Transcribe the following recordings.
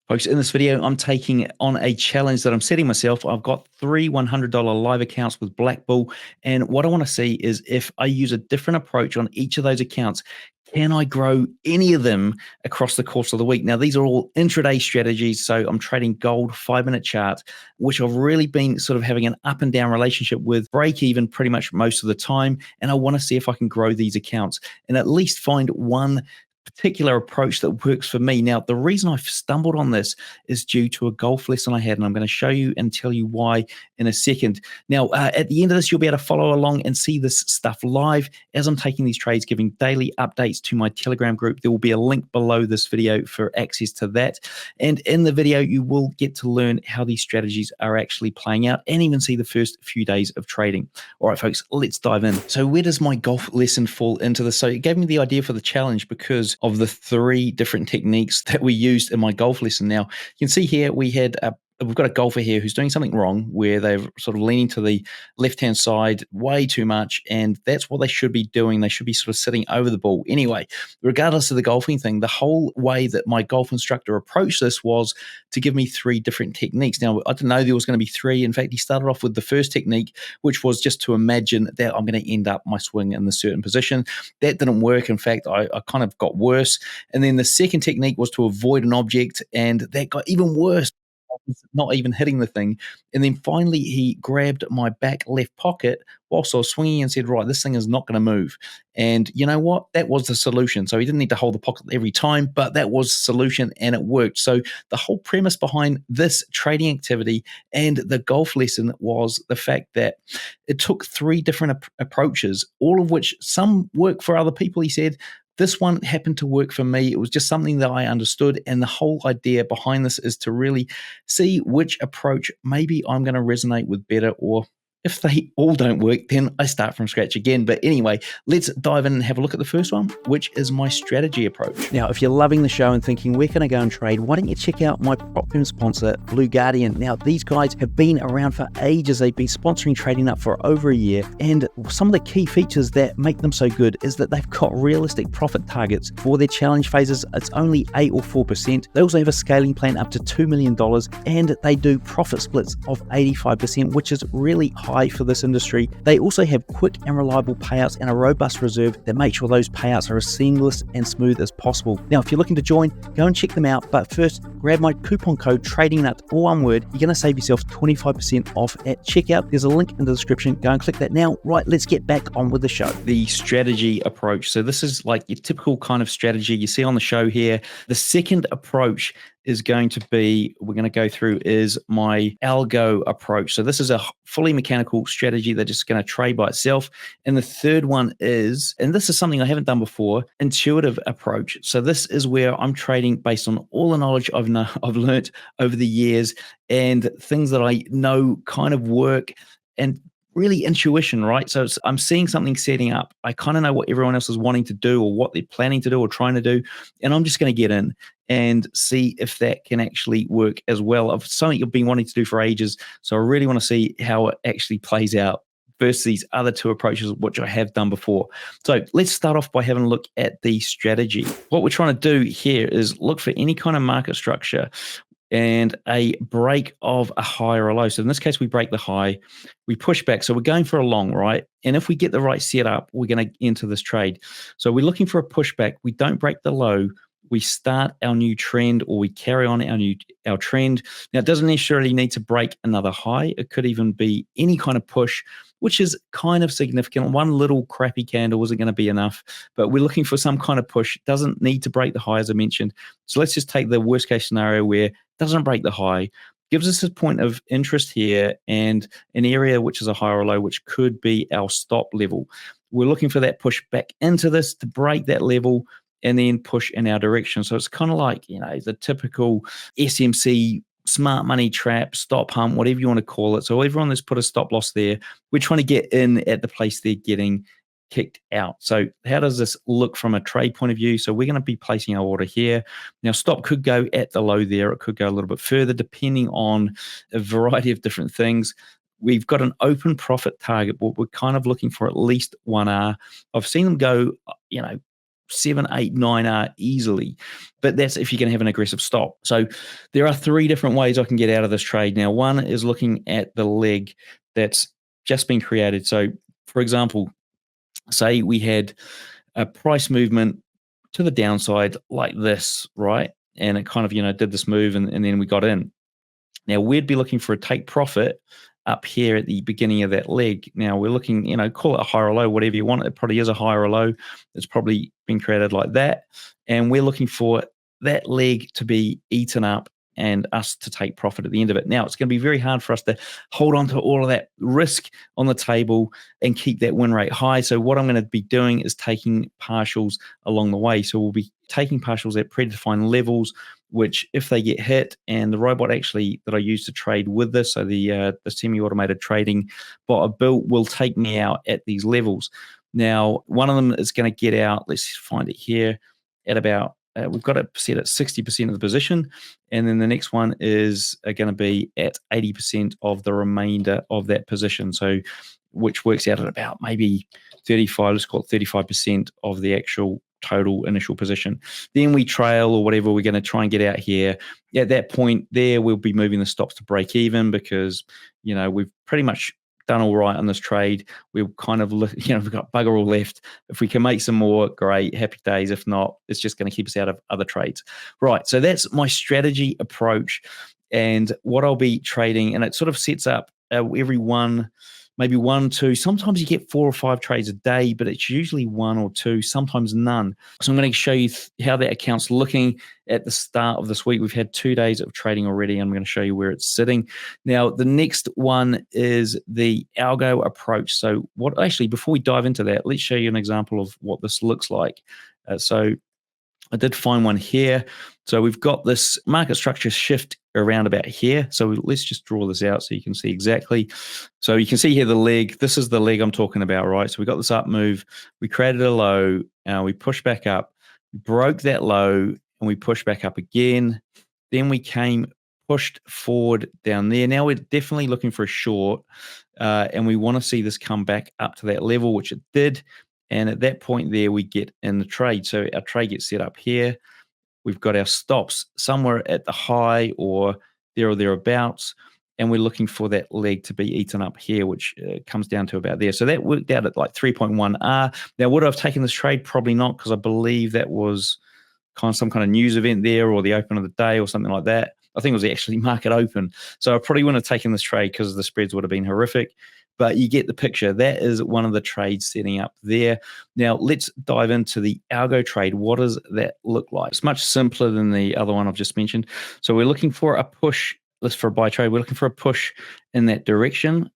Folks, in this video, I'm taking on a challenge that I'm setting myself. I've got 3 $100 live accounts with BlackBull, and what I want to see is if I use a different approach on each of those accounts, can I grow any of them across the course of the week? Now, these are all intraday strategies, so I'm trading gold 5-minute charts, which I've really been sort of having an up and down relationship with, break even pretty much most of the time, and I want to see if I can grow these accounts and at least find one particular approach that works for me. Now, the reason I've stumbled on this is due to a golf lesson I had, and I'm going to show you and tell you why in a second. Now, at the end of this, you'll be able to follow along and see this stuff live as I'm taking these trades, giving daily updates to my Telegram group. There will be a link below this video for access to that. And in the video, you will get to learn how these strategies are actually playing out and even see the first few days of trading. All right, folks, let's dive in. So where does my golf lesson fall into this? So it gave me the idea for the challenge because of the 3 different techniques that we used in my golf lesson. Now, you can see here we've got a golfer here who's doing something wrong where they're sort of leaning to the left-hand side way too much, and that's what they should be doing. They should be sort of sitting over the ball. Anyway, regardless of the golfing thing, the whole way that my golf instructor approached this was to give me 3 different techniques. Now, I didn't know there was going to be 3. In fact, he started off with the first technique, which was just to imagine that I'm going to end up my swing in the certain position. That didn't work. In fact, I kind of got worse. And then the second technique was to avoid an object, and that got even worse. Not even hitting the thing. And then finally, he grabbed my back left pocket whilst I was swinging and said, right, this thing is not going to move. And you know what? That was the solution. So he didn't need to hold the pocket every time, but that was the solution and it worked. So the whole premise behind this trading activity and the golf lesson was the fact that it took 3 different approaches, all of which some work for other people, he said. This one happened to work for me. It was just something that I understood. And the whole idea behind this is to really see which approach maybe I'm going to resonate with better, or if they all don't work, then I start from scratch again. But anyway, let's dive in and have a look at the first one, which is my strategy approach. Now, if you're loving the show and thinking, where can I go and trade? Why don't you check out my prop firm sponsor, Blue Guardian. Now, these guys have been around for ages. They've been sponsoring Trading Up for over a year. And some of the key features that make them so good is that they've got realistic profit targets for their challenge phases. It's only 8 or 4%. They also have a scaling plan up to $2 million, and they do profit splits of 85%, which is really high for this industry. They also have quick and reliable payouts and a robust reserve that make sure those payouts are as seamless and smooth as possible. Now, if you're looking to join, go and check them out. But first, grab my coupon code TradingNut, all one word. You're going to save yourself 25% off at checkout. There's a link in the description. Go and click that now. Right, let's get back on with the show. The strategy approach. So this is like your typical kind of strategy you see on the show here. The second approach is going to be, we're going to go through, is my Algo approach. So this is a fully mechanical strategy that's just going to trade by itself. And the third one is, and this is something I haven't done before, intuitive approach. So this is where I'm trading based on all the knowledge I've learned over the years and things that I know kind of work, and really intuition, right? So I'm seeing something setting up. I kind of know what everyone else is wanting to do or what they're planning to do or trying to do. And I'm just going to get in and see if that can actually work as well. Of something you've been wanting to do for ages. So I really want to see how it actually plays out versus these other 2 approaches, which I have done before. So let's start off by having a look at the strategy. What we're trying to do here is look for any kind of market structure and a break of a high or a low. So in this case, we break the high, we push back. So we're going for a long, right? And if we get the right setup, we're going to enter this trade. So we're looking for a pushback. We don't break the low. We start our new trend, or we carry on our trend. Now, it doesn't necessarily need to break another high. It could even be any kind of push, which is kind of significant. One little crappy candle isn't going to be enough, but we're looking for some kind of push. It doesn't need to break the high, as I mentioned. So let's just take the worst case scenario where it doesn't break the high, gives us a point of interest here and an area which is a high or a low, which could be our stop level. We're looking for that push back into this to break that level and then push in our direction. So it's kind of like, the typical SMC smart money trap, stop hump, whatever you want to call it. So everyone that's put a stop loss there, we're trying to get in at the place they're getting kicked out. So how does this look from a trade point of view? So we're going to be placing our order here. Now, stop could go at the low there. It could go a little bit further, depending on a variety of different things. We've got an open profit target, but we're kind of looking for at least 1R. I've seen them go, 7, 8, 9R easily. But that's if you're going to have an aggressive stop. So there are 3 different ways I can get out of this trade. Now, one is looking at the leg that's just been created. So, for example, say we had a price movement to the downside like this, right? And it kind of, did this move and then we got in. Now, we'd be looking for a take profit up here at the beginning of that leg. Now, we're looking, call it a high or low, whatever you want. It probably is a high or a low. It's probably been created like that. And we're looking for that leg to be eaten up and us to take profit at the end of it. Now, it's going to be very hard for us to hold on to all of that risk on the table and keep that win rate high. So what I'm going to be doing is taking partials along the way. So we'll be taking partials at predefined levels, which if they get hit, and the robot actually that I use to trade with this, so the semi-automated trading bot I built will take me out at these levels. Now, one of them is going to get out, let's find it here, at about, we've got it set at 60% of the position, and then the next one is going to be at 80% of the remainder of that position. So, which works out at about maybe 35, let's call it 35% of the actual total initial position. Then we trail or whatever, we're going to try and get out here. At that point there, we'll be moving the stops to break even because, we've pretty much done all right on this trade. We've kind of, we've got bugger all left. If we can make some more, great, happy days. If not, it's just going to keep us out of other trades. Right, so that's my strategy approach and what I'll be trading. And it sort of sets up every one, maybe 1, 2, sometimes you get 4 or 5 trades a day, but it's usually 1 or 2, sometimes none. So I'm going to show you how that account's looking at the start of this week. We've had 2 days of trading already. I'm going to show you where it's sitting. Now, the next one is the Algo approach. So before we dive into that, let's show you an example of what this looks like. So I did find one here. So we've got this market structure shift around about here. So let's just draw this out so you can see exactly. So you can see here the leg. This is the leg I'm talking about, right? So we got this up move. We created a low. We pushed back up, broke that low, and we pushed back up again. Then we pushed forward down there. Now we're definitely looking for a short, and we want to see this come back up to that level, which it did. And at that point there, we get in the trade. So our trade gets set up here. We've got our stops somewhere at the high or there or thereabouts. And we're looking for that leg to be eaten up here, which comes down to about there. So that worked out at like 3.1R. Now, would I have taken this trade? Probably not, because I believe that was some kind of news event there or the open of the day or something like that. I think it was actually market open. So I probably wouldn't have taken this trade because the spreads would have been horrific. But you get the picture. That is one of the trades setting up there. Now, let's dive into the Algo trade. What does that look like? It's much simpler than the other one I've just mentioned. So we're looking for a push. For a buy trade, we're looking for a push in that direction,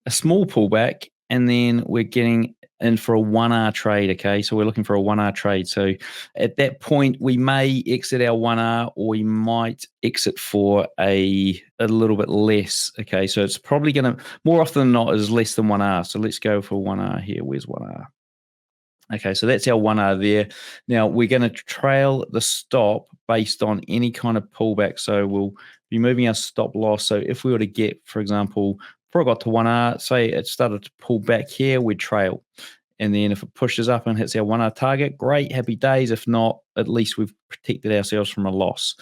a small pullback, and then we're getting in for a 1R trade, okay? So we're looking for a 1R trade. So at that point, we may exit our 1R or we might exit for a little bit less, okay? So it's probably going to, more often than not, is less than 1R. So let's go for 1R here. Where's 1R? Okay, so that's our 1R there. Now, we're going to trail the stop based on any kind of pullback. So we'll be moving our stop loss. So if we were to get, for example, before I got to 1R, say it started to pull back here, we'd trail. And then if it pushes up and hits our 1R target, great, happy days. If not, at least we've protected ourselves from a loss.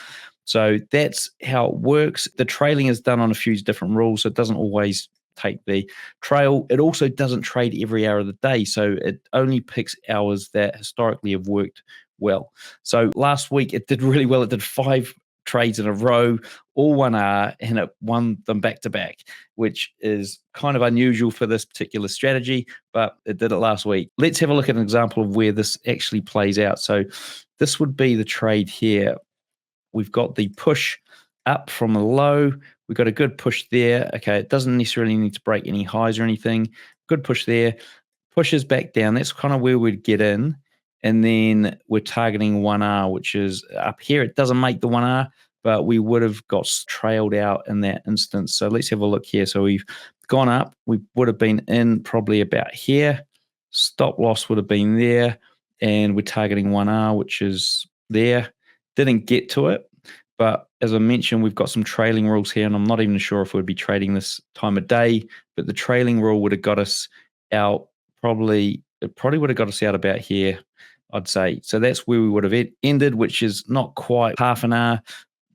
So that's how it works. The trailing is done on a few different rules. So it doesn't always take the trail. It also doesn't trade every hour of the day. So it only picks hours that historically have worked well. So last week it did really well. It did 5 trades in a row, all 1R, and it won them back to back, which is kind of unusual for this particular strategy, but it did it last week. Let's have a look at an example of where this actually plays out. So this would be the trade here. We've got the push up from a low. We've got a good push there. Okay, it doesn't necessarily need to break any highs or anything. Good push there. Pushes back down. That's kind of where we'd get in. And then we're targeting 1R, which is up here. It doesn't make the 1R, but we would have got trailed out in that instance. So let's have a look here. So we've gone up. We would have been in probably about here. Stop loss would have been there. And we're targeting 1R, which is there. Didn't get to it. But as I mentioned, we've got some trailing rules here, and I'm not even sure if we'd be trading this time of day, but the trailing rule would have got us out it probably would have got us out about here. I'd say. So that's where we would have ended, which is not quite half an hour,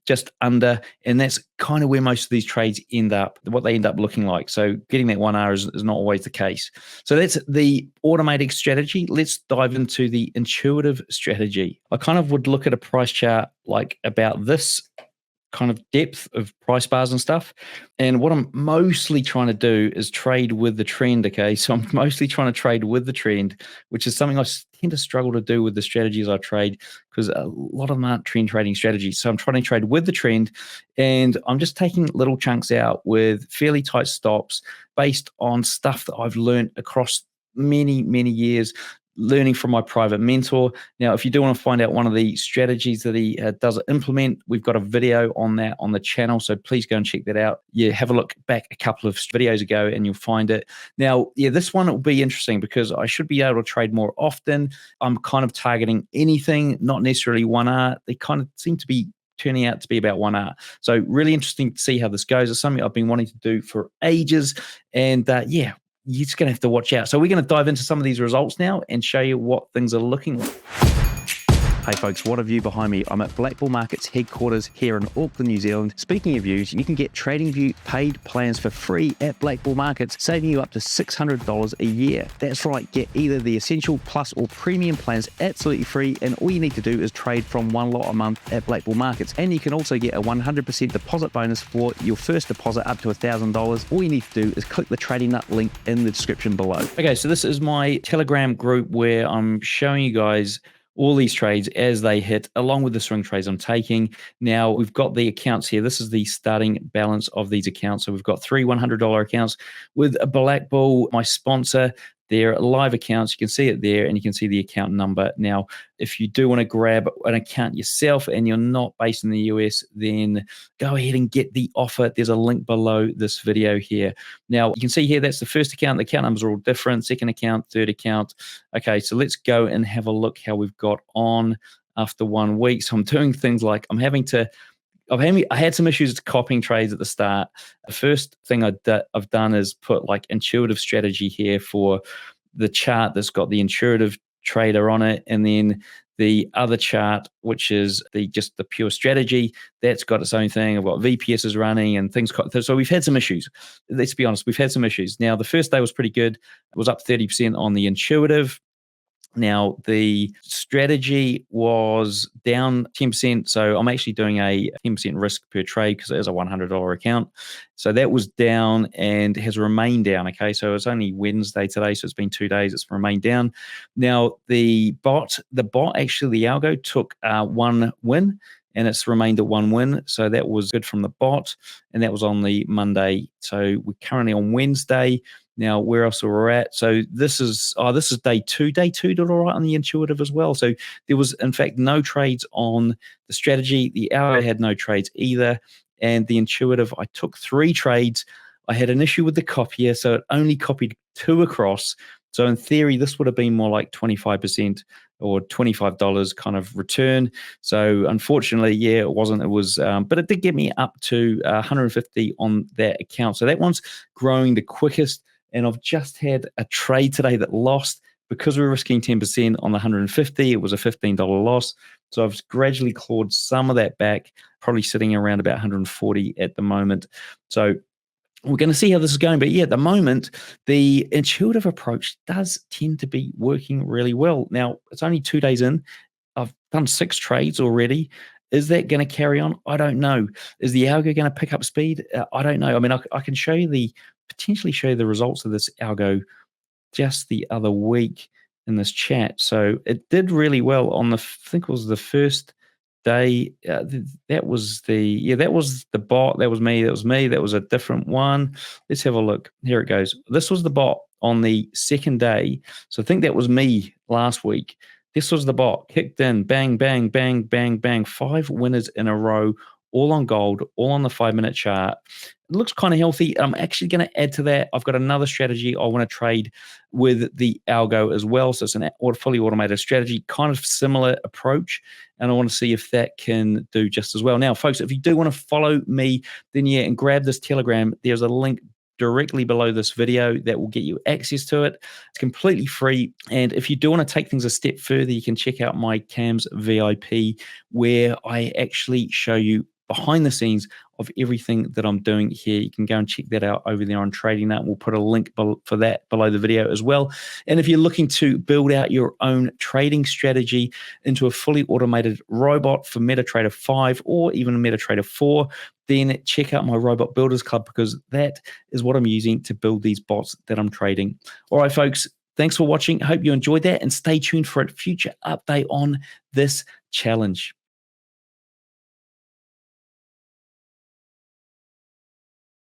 just under, and that's kind of where most of these trades end up, what they end up looking like. So getting that 1 hour is not always the case. So that's the automatic strategy. Let's dive into the intuitive strategy. I kind of would look at a price chart like about this kind of depth of price bars and stuff. And what I'm mostly trying to do is trade with the trend. Okay. So I'm mostly trying to trade with the trend, which is something I tend to struggle to do with the strategies I trade because a lot of them aren't trend trading strategies. So I'm trying to trade with the trend and I'm just taking little chunks out with fairly tight stops based on stuff that I've learned across many, many years, learning from my private mentor. Now, if you do want to find out one of the strategies that he does implement, we've got a video on that on the channel. So please go and check that out. Yeah, have a look back a couple of videos ago and you'll find it. Now, yeah, this one will be interesting because I should be able to trade more often. I'm kind of targeting anything, not necessarily 1R. They kind of seem to be turning out to be about 1R. So really interesting to see how this goes. It's something I've been wanting to do for ages. And yeah, you're just going to have to watch out. So we're going to dive into some of these results now and show you what things are looking like. Hey folks, what a view behind me. I'm at BlackBull Markets headquarters here in Auckland, New Zealand. Speaking of views, you can get TradingView paid plans for free at BlackBull Markets, saving you up to $600 a year. That's right, get either the Essential, Plus or Premium plans absolutely free, and all you need to do is trade from one lot a month at BlackBull Markets. And you can also get a 100% deposit bonus for your first deposit up to $1,000. All you need to do is click the Trading Nut link in the description below. Okay, so this is my Telegram group where I'm showing you guys all these trades as they hit, along with the swing trades I'm taking. Now, we've got the accounts here. This is the starting balance of these accounts. So we've got three $100 accounts with a BlackBull, my sponsor. They're live accounts. You can see it there, and you can see the account number. Now, if you do want to grab an account yourself and you're not based in the US, then go ahead and get the offer. There's a link below this video here. Now, you can see here, that's the first account. The account numbers are all different. Second account, third account. Okay, so let's go and have a look how we've got on after 1 week. So I'm doing things like I had some issues copying trades at the start. The first thing I've done is put like intuitive strategy here for the chart that's got the intuitive trader on it. And then the other chart, which is just the pure strategy, that's got its own thing. I've got VPSs running and things. So we've had some issues. Let's be honest, we've had some issues. Now, the first day was pretty good. It was up 30% on the intuitive. Now, the strategy was down 10%. So I'm actually doing a 10% risk per trade because it is a $100 account. So that was down and has remained down. Okay. So it's only Wednesday today. So it's been 2 days. It's remained down. Now, the bot, actually, the Algo took one win and it's remained at one win. So that was good from the bot. And that was on the Monday. So we're currently on Wednesday. Now, where else we're at? So this is day two. Day two did all right on the intuitive as well. So there was, in fact, no trades on the strategy. The hour had no trades either. And the intuitive, I took 3 trades. I had an issue with the copier, so it only copied 2 across. So in theory, this would have been more like 25% or $25 kind of return. So unfortunately, yeah, it wasn't. It was, but it did get me up to 150 on that account. So that one's growing the quickest. And I've just had a trade today that lost because we were risking 10% on the 150. It was a $15 loss. So I've gradually clawed some of that back, probably sitting around about 140 at the moment. So we're going to see how this is going. But yeah, at the moment, the intuitive approach does tend to be working really well. Now, it's only 2 days in. I've done 6 trades already. Is that going to carry on? I don't know. Is the Algo going to pick up speed? I don't know. I mean, I can potentially show you the results of this Algo just the other week in this chat. So it did really well on I think it was the first day. That was the bot. That was me. That was a different one. Let's have a look. Here it goes. This was the bot on the second day. So I think that was me last week. This was the bot, kicked in, bang, bang, bang, bang, bang, 5 winners in a row, all on gold, all on the 5-minute chart. It looks kind of healthy. I'm actually going to add to that. I've got another strategy I want to trade with the Algo as well. So it's a fully automated strategy, kind of similar approach. And I want to see if that can do just as well. Now, folks, if you do want to follow me, then yeah, and grab this Telegram, there's a link directly below this video that will get you access to it. It's completely free. And if you do want to take things a step further, you can check out my CAMS VIP, where I actually show you behind the scenes of everything that I'm doing here. You can go and check that out over there on Trading Nut. We'll put a link for that below the video as well. And if you're looking to build out your own trading strategy into a fully automated robot for MetaTrader 5 or even MetaTrader 4, then check out my Robot Builders Club, because that is what I'm using to build these bots that I'm trading. All right, folks, thanks for watching. I hope you enjoyed that, and stay tuned for a future update on this challenge.